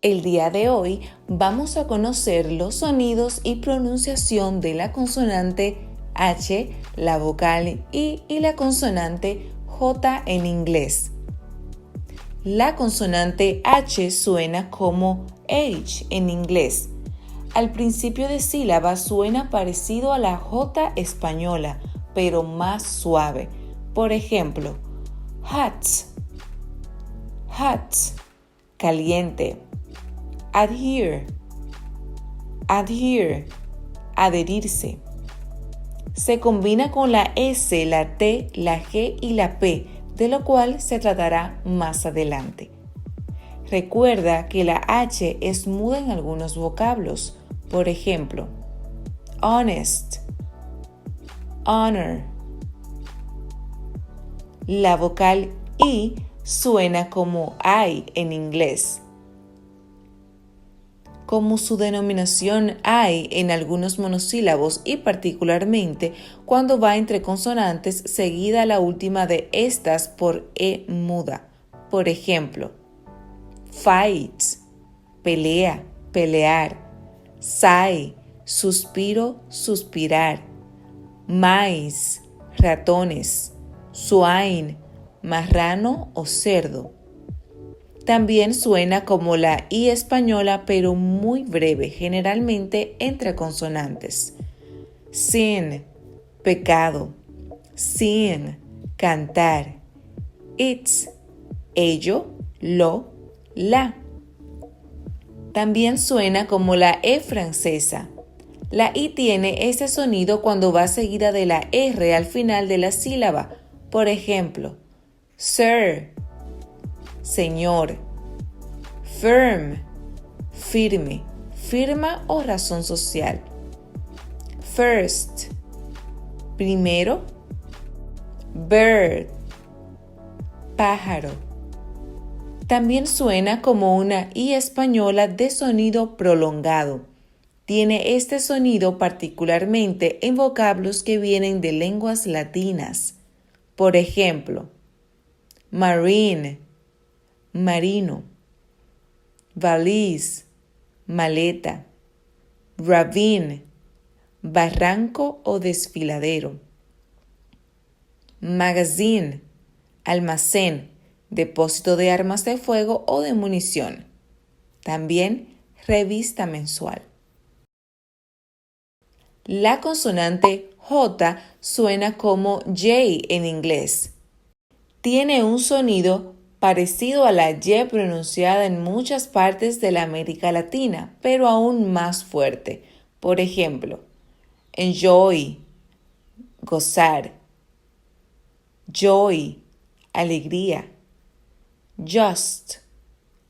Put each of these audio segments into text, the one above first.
El día de hoy vamos a conocer los sonidos y pronunciación de la consonante H, la vocal I y la consonante J en inglés. La consonante H suena como H en inglés. Al principio de sílaba suena parecido a la J española, pero más suave. Por ejemplo, hot, hot, caliente. Adhere, adhere, adherirse. Se combina con la S, la T, la G y la P, de lo cual se tratará más adelante. Recuerda que la H es muda en algunos vocablos, por ejemplo, honest, honor. La vocal I suena como I en inglés. Como su denominación I en algunos monosílabos y particularmente cuando va entre consonantes seguida la última de estas por E muda. Por ejemplo, fight, pelea, pelear, sigh, suspiro, suspirar, mice, ratones, swine, marrano o cerdo. También suena como la I española, pero muy breve, generalmente entre consonantes. Sin, pecado. Sing, cantar. It's, ello, lo, la. También suena como la E francesa. La I tiene ese sonido cuando va seguida de la R al final de la sílaba. Por ejemplo, sir, señor, firm, firme, firma o razón social. First, primero. Bird, pájaro. También suena como una I española de sonido prolongado. Tiene este sonido particularmente en vocablos que vienen de lenguas latinas. Por ejemplo, marine, marino, valise, maleta, ravine, barranco o desfiladero, magazine, almacén, depósito de armas de fuego o de munición. También revista mensual. La consonante J suena como J en inglés. Tiene un sonido parecido a la Y pronunciada en muchas partes de la América Latina, pero aún más fuerte. Por ejemplo, enjoy, gozar, joy, alegría, just,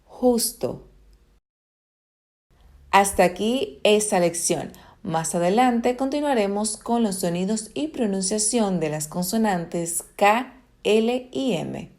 justo. Hasta aquí esta lección. Más adelante continuaremos con los sonidos y pronunciación de las consonantes K, L y M.